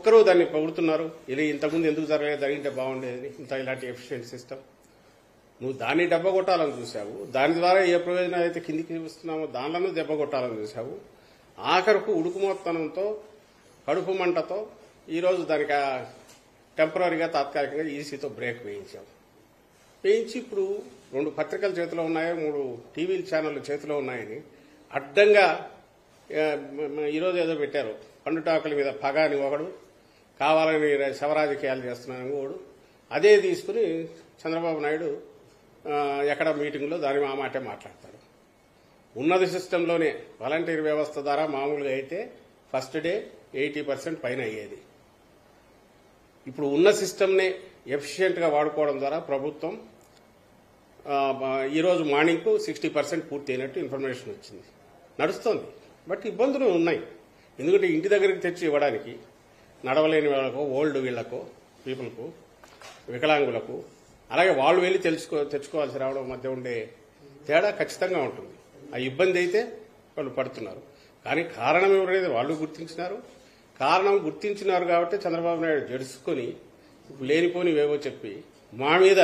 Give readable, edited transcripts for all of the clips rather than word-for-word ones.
ఒక్కరూ దాన్ని పొగుడుతున్నారు. ఇది ఇంతకుముందు ఎందుకు జరగలేదు, జరిగింటే బాగుండేది ఇలాంటి ఎఫిషియెంట్ సిస్టమ్. నువ్వు దాన్ని దెబ్బ కొట్టాలని చూసావు, దాని ద్వారా ఏ ప్రయోజనం అయితే కిందికి వస్తున్నామో దానిలోనూ దెబ్బ కొట్టాలని చూసావు. ఆఖరకు ఉడుకుమోత్తనంతో కడుపు మంటతో ఈరోజు దానికి టెంపరీగా తాత్కాలికంగా ఈసీతో బ్రేక్ వేయించి ఇప్పుడు 2 పత్రికల చేతిలో ఉన్నాయో 3 టీవీ ఛానళ్ల చేతిలో ఉన్నాయని అడ్డంగా ఈరోజు ఏదో పెట్టారు. పండుటాకుల మీద పగ అని ఒకడు, కావాలని శవరాజకీయాలు చేస్తున్నానని ఒకడు. అదే తీసుకుని చంద్రబాబు నాయుడు ఎక్కడ మీటింగ్లో దాని ఆ మాటే మాట్లాడతారు. ఉన్నది సిస్టంలోనే వాలంటీర్ వ్యవస్థ ద్వారా మామూలుగా అయితే ఫస్ట్ డే 80% పైన అయ్యేది. ఇప్పుడు ఉన్న సిస్టమ్నే ఎఫిషియెంట్గా వాడుకోవడం ద్వారా ప్రభుత్వం ఈరోజు మార్నింగ్కు 60% పూర్తి అయినట్టు ఇన్ఫర్మేషన్ వచ్చింది. నడుస్తోంది. బట్ ఇబ్బందులు ఉన్నాయి. ఎందుకంటే ఇంటి దగ్గరికి తెచ్చి ఇవ్వడానికి నడవలేని వాళ్ళకు, ఓల్డ్ వీళ్లకు, పీపుల్కు, వికలాంగులకు, అలాగే వాళ్ళు వెళ్లి తెచ్చుకోవాల్సి రావడం మధ్య ఉండే తేడా ఖచ్చితంగా ఉంటుంది. ఆ ఇబ్బంది అయితే వాళ్ళు పడుతున్నారు. కానీ కారణం ఎవరైతే వాళ్ళు గుర్తించినారు. కారణం గుర్తించినారు కాబట్టి చంద్రబాబు నాయుడు జడుచుకొని లేనిపోనివేవో చెప్పి మా మీద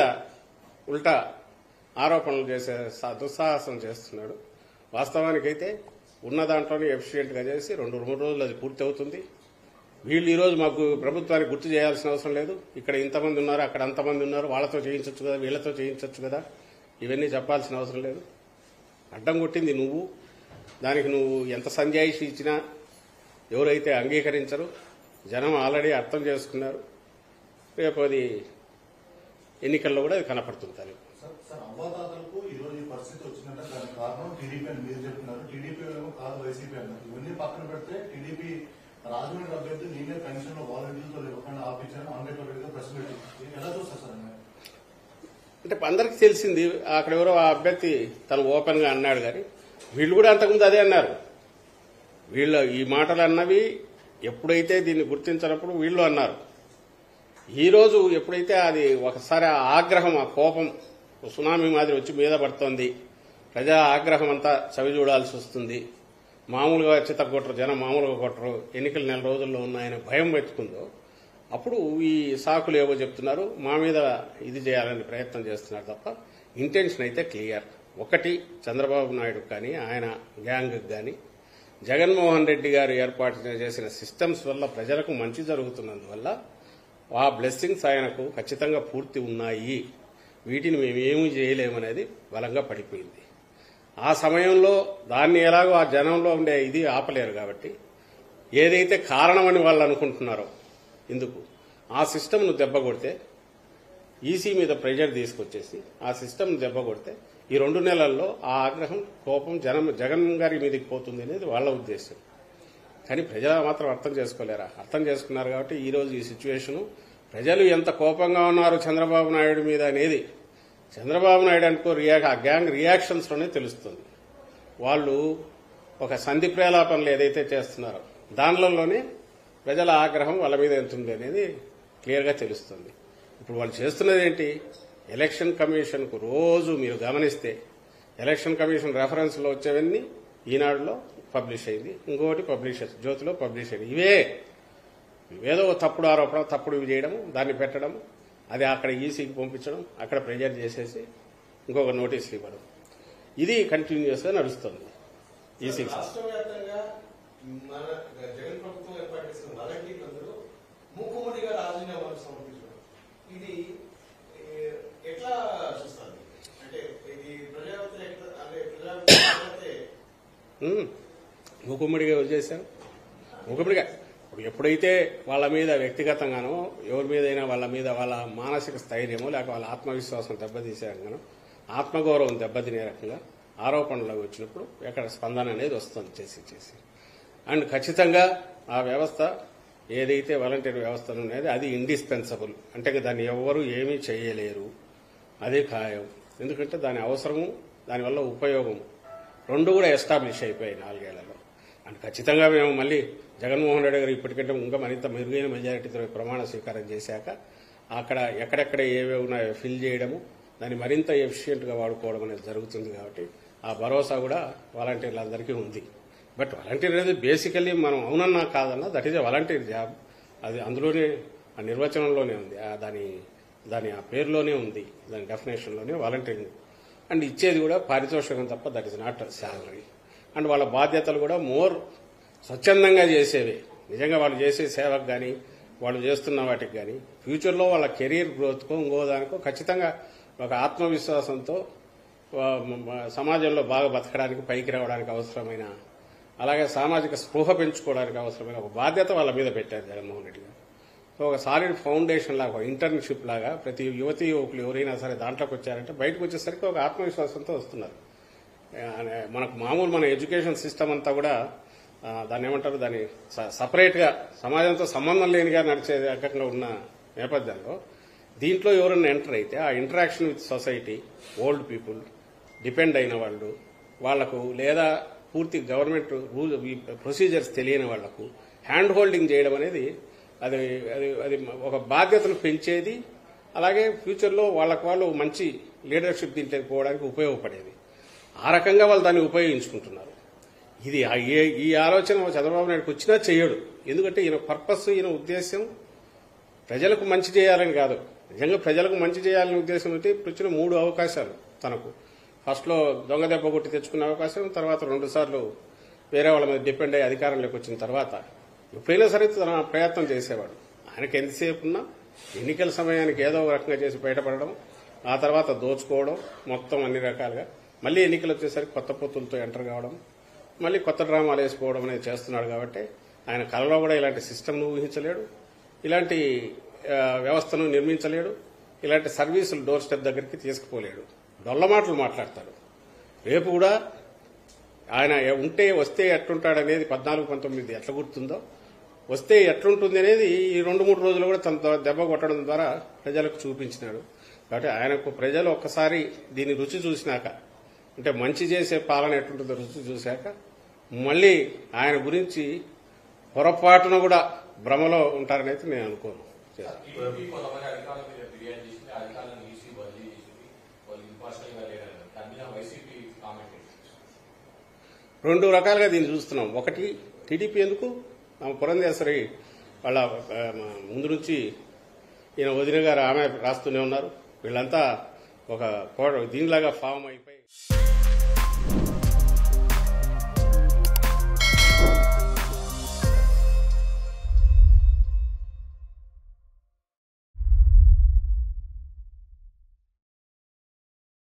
ఉల్టా ఆరోపణలు చేసే దుస్సాహసం చేస్తున్నాడు. వాస్తవానికైతే ఉన్న దాంట్లోనే ఎఫిషియెంట్గా చేసి 2-3 రోజులు అది పూర్తి అవుతుంది. వీళ్ళు ఈరోజు మాకు ప్రభుత్వానికి గుర్తు చేయాల్సిన అవసరం లేదు. ఇక్కడ ఇంతమంది ఉన్నారు, అక్కడ అంతమంది ఉన్నారు, వాళ్ళతో చేయించవచ్చు కదా, వీళ్లతో చేయించవచ్చు కదా, ఇవన్నీ చెప్పాల్సిన అవసరం లేదు. అడ్డం కొట్టింది నువ్వు. దానికి నువ్వు ఎంత సంజాయిషి ఇచ్చినా ఎవరైతే అంగీకరించరు. జనం ఆల్రెడీ అర్థం చేసుకున్నారు. రేపు అది ఎన్నికల్లో కూడా అది కనపడుతుంది. అవ్వాతాతలకు ఈ రోజు ఈ పరిస్థితి వచ్చిందంటే దానికి కారణం టీడీపీ అని మీరు చెప్తున్నారు. టీడీపీ కాదు వైసీపీ అన్నారు. ఇవన్నీ పక్కన పెడితే టీడీపీ రాజమండ్రి అభ్యర్థి నేనే పెన్షన్ లో వాలంటీర్లతో ఇవ్వకుండా ఆపించారని ఆంధ్రప్రదేశ్గా ప్రశ్న పెట్టి ఎలా చూస్తారు సార్? అంటే అందరికీ తెలిసింది. అక్కడ ఎవరో ఆ అభ్యర్థి తను ఓపెన్ గా అన్నాడు. కానీ వీళ్ళు కూడా అంతకుముందు అదే అన్నారు. వీళ్ళు ఈ మాటలు అన్నవి ఎప్పుడైతే దీన్ని గుర్తించినప్పుడు వీళ్ళు అన్నారు. ఈ రోజు ఎప్పుడైతే అది ఒకసారి ఆ ఆగ్రహం, ఆ కోపం సునామీ మాదిరి వచ్చి మీద పడుతోంది, ప్రజా ఆగ్రహం అంతా చవి చూడాల్సి వస్తుంది, మామూలుగా చిత్తగొట్టరు, జనం మామూలుగా కొట్టరు, ఎన్నికలు 4 రోజుల్లో ఉన్నాయని భయం పెట్టుకుందో అప్పుడు ఈ సాకులు ఏవో చెప్తున్నారు, మా మీద ఇది చేయాలని ప్రయత్నం చేస్తున్నారు తప్ప ఇంటెన్షన్ అయితే క్లియర్. ఒకటి, చంద్రబాబు నాయుడు కానీ ఆయన గ్యాంగ్ కానీ జగన్మోహన్ రెడ్డి గారు ఏర్పాటు చేసిన సిస్టమ్స్ వల్ల ప్రజలకు మంచి జరుగుతున్నందువల్ల ఆ బ్లెస్సింగ్స్ ఆయనకు ఖచ్చితంగా పూర్తి ఉన్నాయి. వీటిని మేమేమీ చేయలేమనేది బలంగా పడిపోయింది. ఆ సమయంలో దాన్ని ఎలాగో ఆ జనంలో ఉండే ఇది ఆపలేరు కాబట్టి ఏదైతే కారణమని వాళ్ళు అనుకుంటున్నారో ఎందుకు ఆ సిస్టమ్ను దెబ్బ కొడితే, ఈసీ మీద ప్రెజర్ తీసుకొచ్చేసి ఆ సిస్టమ్ను దెబ్బ కొడితే ఈ 2 నెలల్లో ఆ ఆగ్రహం, కోపం జగన్ గారి మీదకి పోతుంది అనేది వాళ్ళ ఉద్దేశం. కానీ ప్రజలు మాత్రం అర్థం చేసుకోలేరా? అర్థం చేసుకున్నారు కాబట్టి ఈరోజు ఈ సిచ్యువేషను ప్రజలు ఎంత కోపంగా ఉన్నారు చంద్రబాబు నాయుడు మీద అనేది చంద్రబాబు నాయుడు అనుకో ఆ గ్యాంగ్ రియాక్షన్స్ లోనే తెలుస్తుంది. వాళ్ళు ఒక సంధి ప్రేలాపనలు ఏదైతే చేస్తున్నారో దానిలోనే ప్రజల ఆగ్రహం వాళ్ళ మీద ఎంత ఉంది అనేది క్లియర్గా తెలుస్తుంది. ఇప్పుడు వాళ్ళు చేస్తున్నది ఏంటి? ఎలక్షన్ కమిషన్కు రోజు మీరు గమనిస్తే ఎలక్షన్ కమిషన్ రెఫరెన్స్లో వచ్చేవన్నీ ఈనాడులో పబ్లిష్ అయింది, ఇంకోటి జ్యోతిలో పబ్లిష్ అయింది. ఇవేదో తప్పుడు ఆరోపణ, తప్పుడు ఇవి చేయడం, దాన్ని పెట్టడం, అది అక్కడ ఈసీకి పంపించడం, అక్కడ ప్రెజర్ చేసేసి ఇంకొక నోటీసులు ఇవ్వడం, ఇది కంటిన్యూస్ గా నడుస్తుంది. ఈసీకి మూకుమ్మడిగా ఎవరు చేశారు? మూకుమ్మడిగా ఎప్పుడైతే వాళ్ళ మీద వ్యక్తిగతంగానో ఎవరి మీదైనా వాళ్ళ మీద వాళ్ళ మానసిక స్థైర్యమో లేక వాళ్ళ ఆత్మవిశ్వాసం దెబ్బతీసే రకంగానో, ఆత్మగౌరవం దెబ్బతినే రకంగా ఆరోపణలు వచ్చినప్పుడు ఎక్కడ స్పందన అనేది వస్తుంది చేసి అండ్ ఖచ్చితంగా ఆ వ్యవస్థ ఏదైతే వాలంటీర్ వ్యవస్థ ఉన్నది అది ఇండిస్పెన్సబుల్. అంటే దాన్ని ఎవరు ఏమీ చేయలేరు, అదే ఖాయం. ఎందుకంటే దాని అవసరము, దానివల్ల ఉపయోగం రెండు కూడా ఎస్టాబ్లిష్ అయిపోయాయి 4 ఏళ్లలో. అండ్ ఖచ్చితంగా మేము మళ్ళీ జగన్మోహన్ రెడ్డి గారు ఇప్పటికంటే ఇంకా మరింత మెరుగైన మెజారిటీతో ప్రమాణ స్వీకారం చేశాక అక్కడ ఎక్కడెక్కడ ఏవే ఉన్నాయో ఫిల్ చేయడము, దాన్ని మరింత ఎఫిషియెంట్గా వాడుకోవడం అనేది జరుగుతుంది. కాబట్టి ఆ భరోసా కూడా వాలంటీర్లందరికీ ఉంది. బట్ వాలంటీర్ అనేది బేసికల్లీ మనం అవునన్నా కాదన్నా that is a volunteer job. అది అందులోనే ఆ నిర్వచనంలోనే ఉంది, దాని ఆ పేరులోనే ఉంది, దాని డెఫినేషన్లోనే వాలంటీరింగ్. అండ్ ఇచ్చేది కూడా పారితోషికం తప్ప that is not salary. And వాళ్ళ బాధ్యతలు కూడా మోర్ స్వచ్ఛందంగా చేసేవి. నిజంగా వాళ్ళు చేసే సేవకు కానీ వాళ్ళు చేస్తున్న వాటికి కానీ ఫ్యూచర్లో వాళ్ళ కెరీర్ గ్రోత్కో ఇంకోదానికో ఖచ్చితంగా ఒక ఆత్మవిశ్వాసంతో సమాజంలో బాగా బతకడానికి, పైకి రావడానికి అవసరమైన, అలాగే సామాజిక స్పృహ పెంచుకోవడానికి అవసరమైన ఒక బాధ్యత వాళ్ళ మీద పెట్టారు జగన్మోహన్ రెడ్డి గారు. సో ఒక సాలిడ్ ఫౌండేషన్ లాగా, ఇంటర్న్షిప్ లాగా ప్రతి యువతీ యువకులు ఎవరైనా సరే దాంట్లోకి వచ్చారంటే బయటకు వచ్చేసరికి ఒక ఆత్మవిశ్వాసంతో వస్తున్నారు. మనకు మామూలు మన ఎడ్యుకేషన్ సిస్టమ్ అంతా కూడా దాన్ని ఏమంటారు, దాన్ని సపరేట్గా సమాజంతో సంబంధం లేనిగా నడిచే రకంగా ఉన్న నేపథ్యంలో దీంట్లో ఎవరైనా ఎంటర్ అయితే ఆ interaction with society, old people, depend అయిన వాళ్ళు, వాళ్లకు లేదా పూర్తి గవర్నమెంట్ రూల్ ప్రొసీజర్స్ తెలియని వాళ్లకు హ్యాండ్ హోల్డింగ్ చేయడం అనేది అది అది అది ఒక బాధ్యతను పెంచేది. అలాగే ఫ్యూచర్లో వాళ్ళు మంచి లీడర్షిప్ దీంట్లోకి పోవడానికి ఉపయోగపడేది. ఆ రకంగా వాళ్ళు దాన్ని ఉపయోగించుకుంటున్నారు. ఇది ఈ ఆలోచన చంద్రబాబు నాయుడుకి వచ్చినా చేయడు. ఎందుకంటే ఈయన పర్పస్, ఈయన ఉద్దేశం ప్రజలకు మంచి చేయాలని కాదు. నిజంగా ప్రజలకు మంచి చేయాలనే ఉద్దేశం అంటే ఇప్పుడు వచ్చిన 3 అవకాశాలు తనకు. ఫస్ట్లో దొంగ దెబ్బ కొట్టి తెచ్చుకునే అవకాశం, తర్వాత 2 సార్లు వేరే వాళ్ళ మీద డిపెండ్ అయ్యి అధికారంలోకి వచ్చిన తర్వాత ఎప్పుడైనా సరే తన ప్రయత్నం చేసేవాడు. ఆయనకి ఎంతసేపు ఉన్నా ఎన్నికల సమయానికి ఏదో ఒక రకంగా చేసి బయటపడడం, ఆ తర్వాత దోచుకోవడం, మొత్తం అన్ని రకాలుగా మళ్లీ ఎన్నికలు వచ్చేసరికి కొత్త పొత్తులతో ఎంటర్ కావడం, మళ్లీ కొత్త డ్రామాలు వేసుకోవడం అనేది చేస్తున్నాడు. కాబట్టి ఆయన కలలో కూడా ఇలాంటి సిస్టమ్ను ఊహించలేడు, ఇలాంటి వ్యవస్థను నిర్మించలేడు, ఇలాంటి సర్వీసులు డోర్ స్టెప్ దగ్గరికి తీసుకుపోలేడు. డొల్ల మాటలు మాట్లాడతాడు. రేపు కూడా ఆయన వస్తే ఎట్లుంటాడనేది 14-19 ఎట్లా గుర్తుందో, వస్తే ఎట్లుంటుంది అనేది ఈ 2-3 రోజులు కూడా తన దెబ్బ కొట్టడం ద్వారా ప్రజలకు చూపించినాడు. కాబట్టి ఆయనకు ప్రజలు ఒక్కసారి దీని రుచి చూసినాక, అంటే మంచి చేసే పాలన ఎట్లుంటుందో రుచి చూశాక మళ్లీ ఆయన గురించి పొరపాటున కూడా భ్రమలో ఉంటారని అయితే నేను అనుకోను. 2 రకాలుగా దీన్ని చూస్తున్నాం. ఒకటి, టీడీపీ ఎందుకు పురంధేశ్వరి వాళ్ళ ముందు నుంచి ఈయన వదిన గారు ఆమె రాస్తూనే ఉన్నారు. వీళ్ళంతా ఒక దీనిలాగా ఫామ్ అయిపోయి